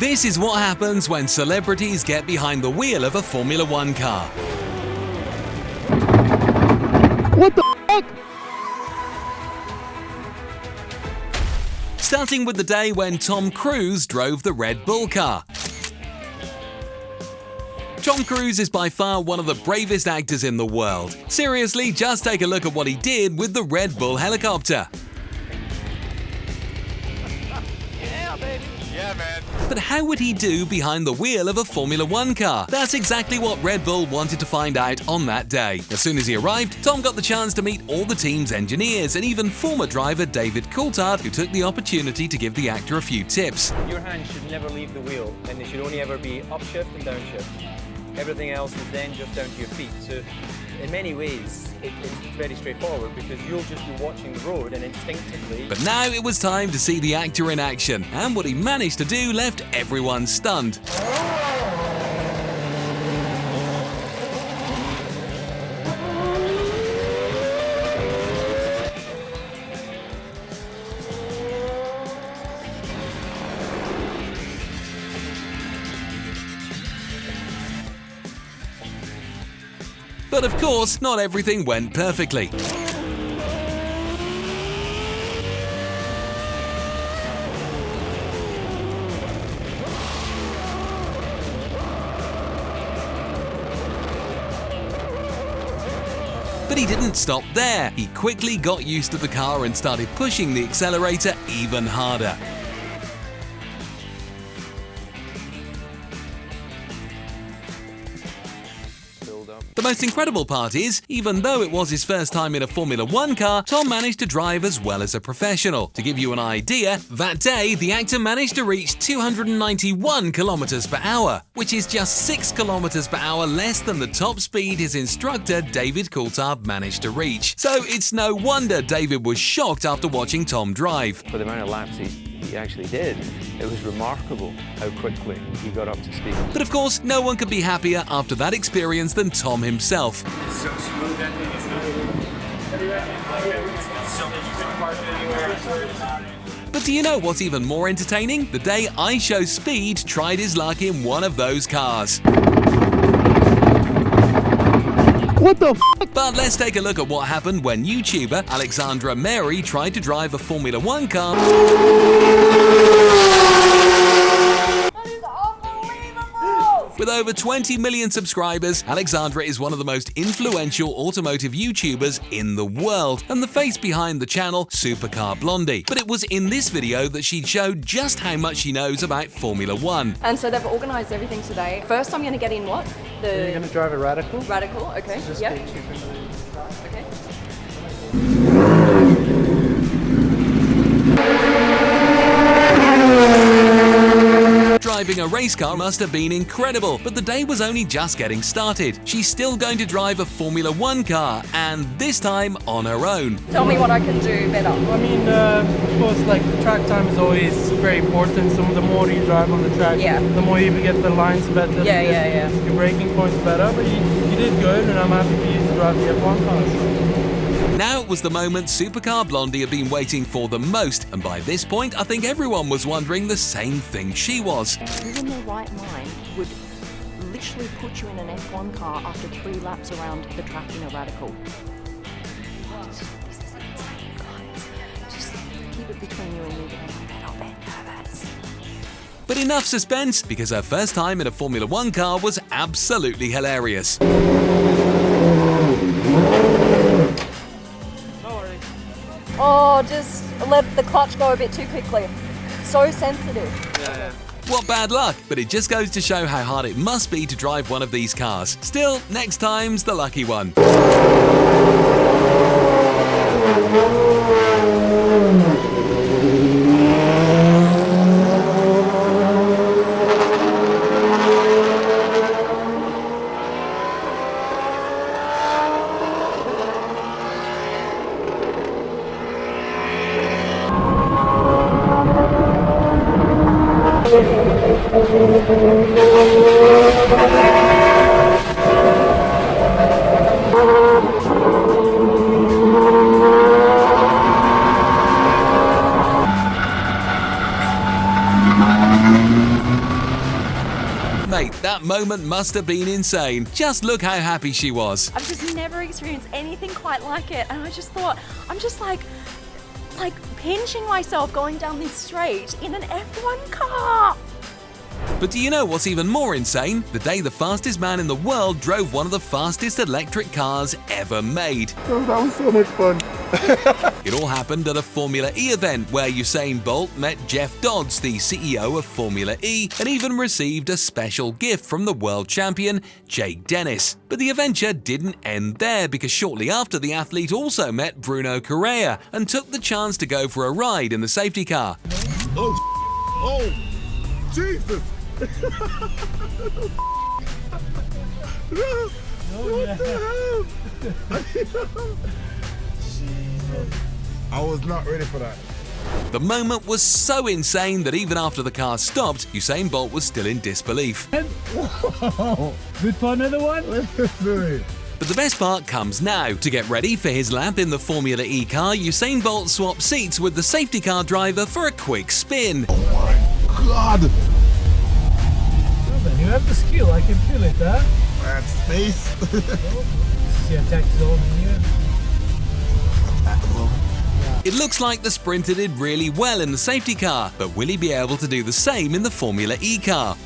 This is what happens when celebrities get behind the wheel of a Formula One car. What the fuck? Starting with the day when Tom Cruise drove the Red Bull car. Tom Cruise is by far one of the bravest actors in the world. Seriously, just take a look at what he did with the Red Bull helicopter. Yeah, baby. Yeah, man. But how would he do behind the wheel of a Formula One car? That's exactly what Red Bull wanted to find out on that day. As soon as he arrived, Tom got the chance to meet all the team's engineers and even former driver David Coulthard, who took the opportunity to give the actor a few tips. Your hands should never leave the wheel, and they should only ever be upshift and downshift. Everything else is then just down to your feet. So in many ways, it's very straightforward because you'll just be watching the road and instinctively... But now it was time to see the actor in action, and what he managed to do left everyone stunned. But of course, not everything went perfectly. But he didn't stop there. He quickly got used to the car and started pushing the accelerator even harder. The most incredible part is, even though it was his first time in a Formula One car, Tom managed to drive as well as a professional. To give you an idea, that day the actor managed to reach 291 kilometers per hour, which is just 6 kilometers per hour less than the top speed his instructor David Coulthard managed to reach. So it's no wonder David was shocked after watching Tom drive. For the amount of laps he actually did, it was remarkable how quickly he got up to speed. But of course, no one could be happier after that experience than Tom himself. It's so smooth that thing. It's so much. But do you know what's even more entertaining? The day I Show Speed tried his luck in one of those cars. What the f***? But let's take a look at what happened when YouTuber Alexandra Mary tried to drive a Formula One car. With over 20 million subscribers, Alexandra is one of the most influential automotive YouTubers in the world and the face behind the channel Supercar Blondie. But it was in this video that she showed just how much she knows about Formula One. And so they've organised everything today. First I'm going to get in what? So you're going to drive a Radical? Radical, okay. So just yep. get you familiar with the track. Okay. Driving a race car must have been incredible, but the day was only just getting started. She's still going to drive a Formula One car, and this time on her own. Tell me what I can do better. I mean, of course, like track time is always very important. So the more you drive on the track, the more you get the lines better. Your braking points better. But you did good, and I'm happy for you to drive the F1 car. So. Now it was the moment Supercar Blondie had been waiting for the most, and by this point I think everyone was wondering the same thing she was. Who in their right mind would literally put you in an F1 car after 3 laps around the track in a Radical? This is insane, guys. Just keep it between you and me, but I'm a little bit nervous. But enough suspense, because her first time in a Formula One car was absolutely hilarious. Oh, just let the clutch go a bit too quickly. So sensitive. What bad luck, but it just goes to show how hard it must be to drive one of these cars. Still, next time's the lucky one. Mate, that moment must have been insane. Just look how happy she was. I've just never experienced anything quite like it, and I just thought, I'm just like pinching myself going down this straight in an F1 car. But do you know what's even more insane? The day the fastest man in the world drove one of the fastest electric cars ever made. Oh, that was so much fun. It all happened at a Formula E event where Usain Bolt met Jeff Dodds, the CEO of Formula E, and even received a special gift from the world champion, Jake Dennis. But the adventure didn't end there, because shortly after, the athlete also met Bruno Correa and took the chance to go for a ride in the safety car. Oh, Jesus. What the hell? I was not ready for that. The moment was so insane that even after the car stopped, Usain Bolt was still in disbelief. Whoa. Good for another one? Let's do it. But the best part comes now. To get ready for his lap in the Formula E car, Usain Bolt swapped seats with the safety car driver for a quick spin. Oh my God. You have the skill, I can feel it, huh? That space. See attack zone here. It looks like the Sprinter did really well in the safety car, but will he be able to do the same in the Formula E car?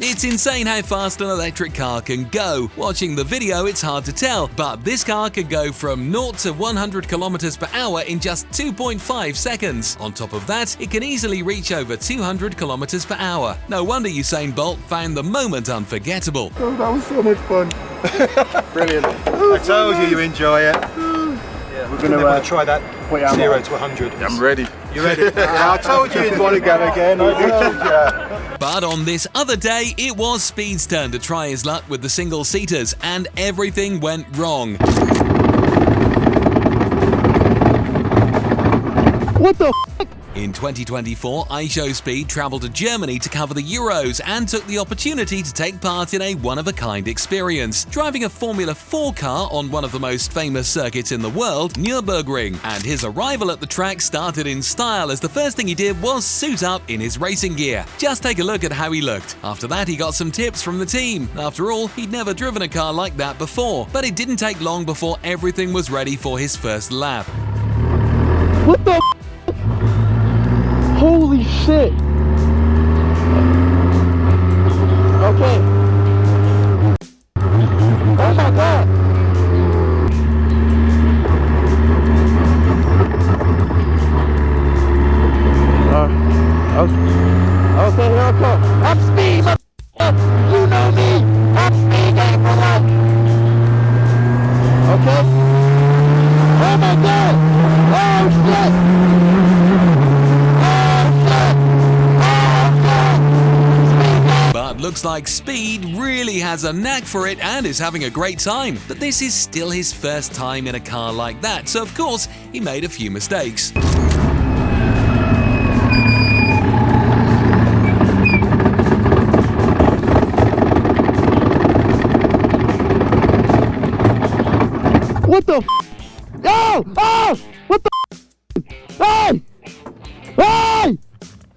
It's insane how fast an electric car can go. Watching the video, it's hard to tell, but this car could go from 0 to 100 kilometers per hour in just 2.5 seconds. On top of that, it can easily reach over 200 kilometers per hour. No wonder Usain Bolt found the moment unforgettable. Oh, that was so much fun. Brilliant. I told you enjoy it. Yeah. We're going to try that 0 to 100. I'm ready. You ready? Yeah, I told you you'd want to go again. I told you. But on this other day, it was Speed's turn to try his luck with the single-seaters, and everything went wrong. What the f***? In 2024, iShowSpeed travelled to Germany to cover the Euros and took the opportunity to take part in a one-of-a-kind experience, driving a Formula 4 car on one of the most famous circuits in the world, Nürburgring. And his arrival at the track started in style, as the first thing he did was suit up in his racing gear. Just take a look at how he looked. After that, he got some tips from the team. After all, he'd never driven a car like that before, but it didn't take long before everything was ready for his first lap. What the f***? Holy shit! Okay. Oh my God! Okay, here I go. I'm Speed, you know me. I'm Speed, gang for life. Okay. Oh my God! Oh shit! But looks like Speed really has a knack for it and is having a great time. But this is still his first time in a car like that, so of course he made a few mistakes. What the f***? Oh! Oh! What the f***? Hey! Hey!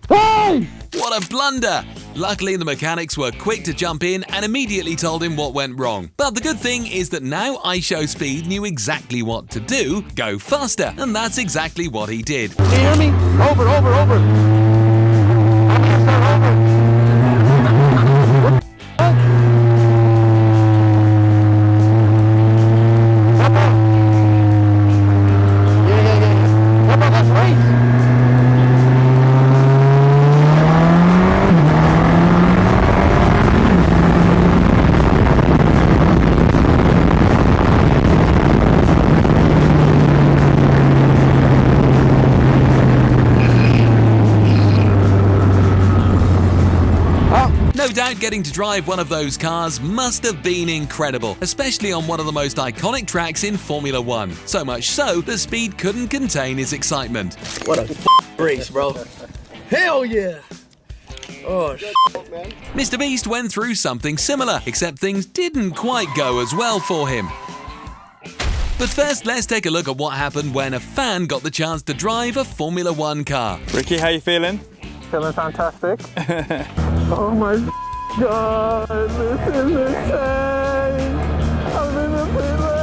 Hey! What a blunder! Luckily, the mechanics were quick to jump in and immediately told him what went wrong. But the good thing is that now iShowSpeed knew exactly what to do: go faster, and that's exactly what he did. Can you hear me? Over, over, over. I'm gonna start over. doubt getting to drive one of those cars must have been incredible, especially on one of the most iconic tracks in Formula One. So much so, the speed couldn't contain his excitement. What a race, bro. Hell yeah! Oh, man. Mr. Beast went through something similar, except things didn't quite go as well for him. But first, let's take a look at what happened when a fan got the chance to drive a Formula One car. Ricky, how you feeling? Feeling fantastic. Oh my God, this is insane. I'm in a pit lane.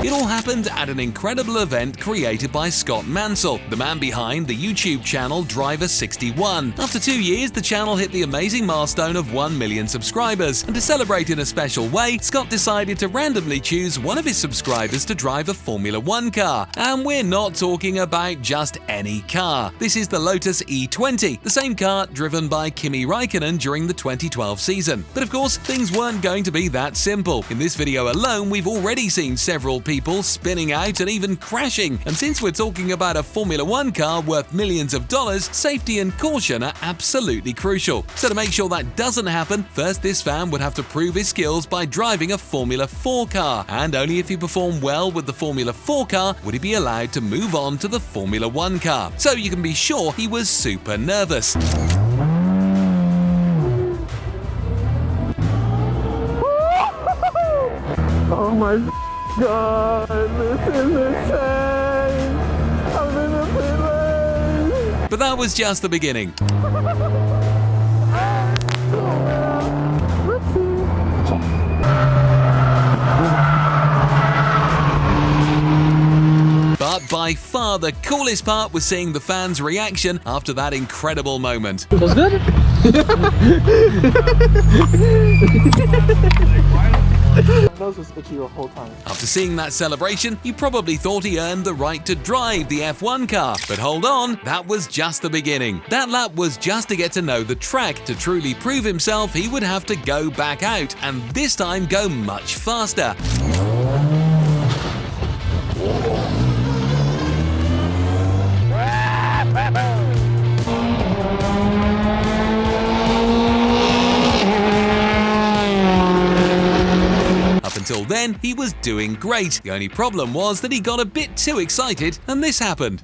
It all happened at an incredible event created by Scott Mansell, the man behind the YouTube channel Driver61. After 2 years, the channel hit the amazing milestone of 1 million subscribers, and to celebrate in a special way, Scott decided to randomly choose one of his subscribers to drive a Formula One car. And we're not talking about just any car. This is the Lotus E20, the same car driven by Kimi Räikkönen during the 2012 season. But of course, things weren't going to be that simple. In this video alone, we've already seen several people spinning out and even crashing. And since we're talking about a Formula One car worth millions of dollars, safety and caution are absolutely crucial. So to make sure that doesn't happen, first this fan would have to prove his skills by driving a Formula 4 car. And only if he performed well with the Formula 4 car would he be allowed to move on to the Formula One car. So you can be sure he was super nervous. Oh my God, this is insane. I'm in a pit lane. But that was just the beginning. But by far the coolest part was seeing the fans' reaction after that incredible moment. Was good? My nose was itchy the whole time. After seeing that celebration, you probably thought he earned the right to drive the F1 car. But hold on, that was just the beginning. That lap was just to get to know the track. To truly prove himself, he would have to go back out, and this time go much faster. Until then, he was doing great. The only problem was that he got a bit too excited, and this happened.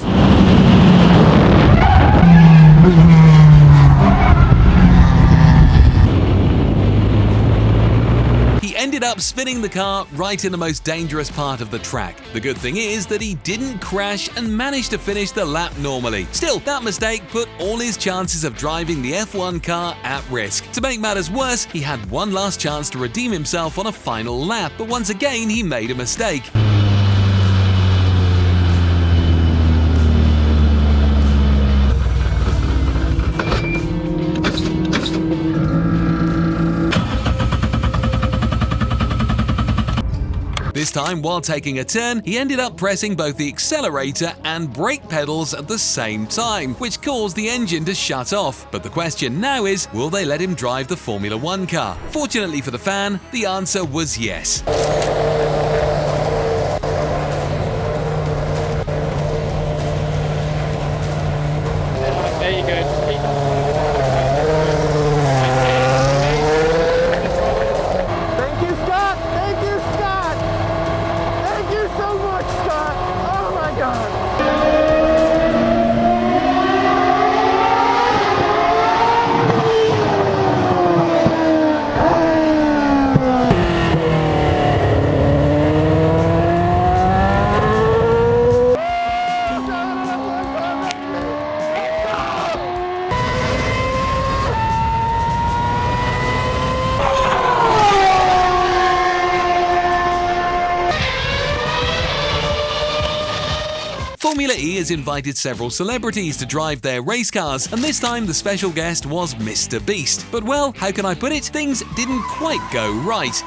He ended up spinning the car right in the most dangerous part of the track. The good thing is that he didn't crash and managed to finish the lap normally. Still, that mistake put all his chances of driving the F1 car at risk. To make matters worse, he had one last chance to redeem himself on a final lap, but once again he made a mistake. This time, while taking a turn, he ended up pressing both the accelerator and brake pedals at the same time, which caused the engine to shut off. But the question now is, will they let him drive the Formula One car? Fortunately for the fan, the answer was yes. There you go. Formula E has invited several celebrities to drive their race cars, and this time the special guest was Mr. Beast. But well, how can I put it? Things didn't quite go right.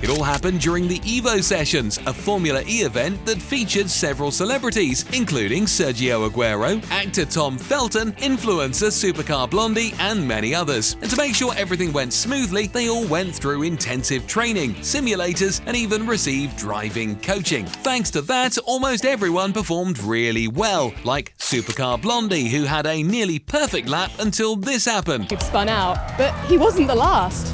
It all happened during the Evo Sessions, a Formula E event that featured several celebrities, including Sergio Aguero, actor Tom Felton, influencer Supercar Blondie, and many others. And to make sure everything went smoothly, they all went through intensive training, simulators, and even received driving coaching. Thanks to that, almost everyone performed really well, like Supercar Blondie, who had a nearly perfect lap until this happened. He spun out, but he wasn't the last.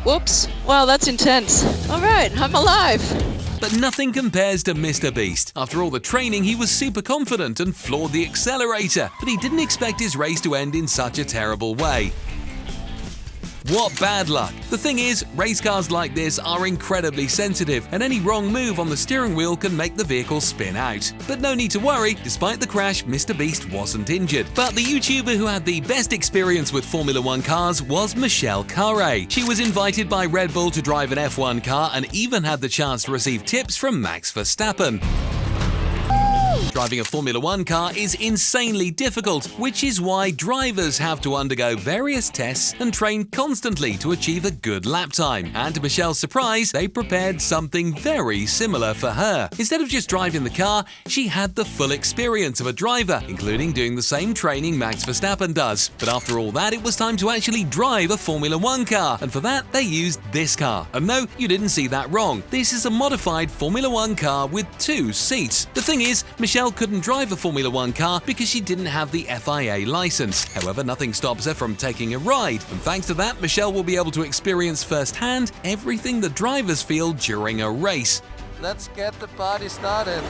Whoops. Wow, that's intense. All right, I'm alive. But nothing compares to Mr. Beast. After all the training, he was super confident and floored the accelerator, but he didn't expect his race to end in such a terrible way. What bad luck! The thing is, race cars like this are incredibly sensitive, and any wrong move on the steering wheel can make the vehicle spin out. But no need to worry, despite the crash, Mr. Beast wasn't injured. But the YouTuber who had the best experience with Formula 1 cars was Michelle Carre. She was invited by Red Bull to drive an F1 car and even had the chance to receive tips from Max Verstappen. Driving a Formula 1 car is insanely difficult, which is why drivers have to undergo various tests and train constantly to achieve a good lap time. And to Michelle's surprise, they prepared something very similar for her. Instead of just driving the car, she had the full experience of a driver, including doing the same training Max Verstappen does. But after all that, it was time to actually drive a Formula 1 car, and for that, they used this car. And no, you didn't see that wrong. This is a modified Formula 1 car with 2 seats. The thing is, Michelle couldn't drive a Formula 1 car because she didn't have the FIA license. However, nothing stops her from taking a ride, and thanks to that, Michelle will be able to experience firsthand everything the drivers feel during a race. Let's get the party started.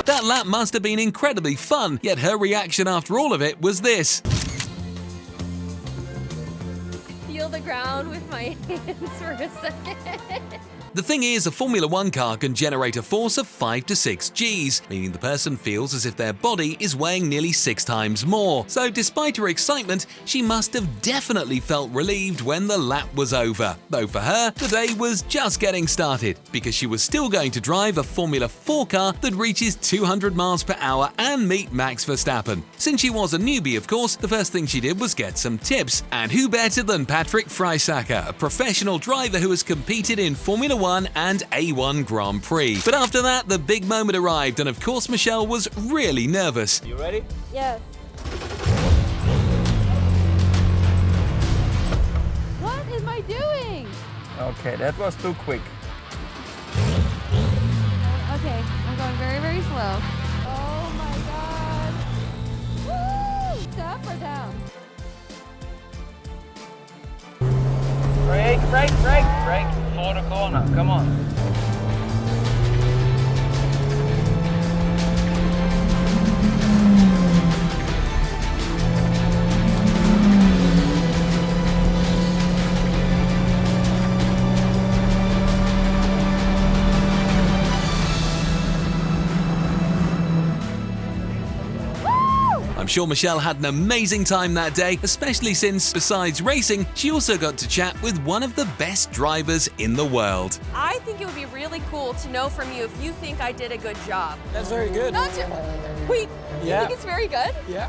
That lap must have been incredibly fun, yet her reaction after all of it was this. Feel the ground with my hands for a second. The thing is, a Formula 1 car can generate a force of 5 to 6 Gs, meaning the person feels as if their body is weighing nearly 6 times more. So despite her excitement, she must have definitely felt relieved when the lap was over. Though for her, the day was just getting started, because she was still going to drive a Formula 4 car that reaches 200 miles per hour and meet Max Verstappen. Since she was a newbie, of course, the first thing she did was get some tips. And who better than Patrick Freisacker, a professional driver who has competed in Formula 1 and A1 Grand Prix. But after that, the big moment arrived, and of course Michelle was really nervous. You ready? Yes. What am I doing? Okay, that was too quick. Okay, I'm going very, very slow. Oh my god. Woo! Up or down? Brake, brake, brake, brake. For the corner, come on. I'm sure Michelle had an amazing time that day, especially since, besides racing, she also got to chat with one of the best drivers in the world. I think it would be really cool to know from you if you think I did a good job. That's very good. Wait, you Yeah. think it's very good? Yeah.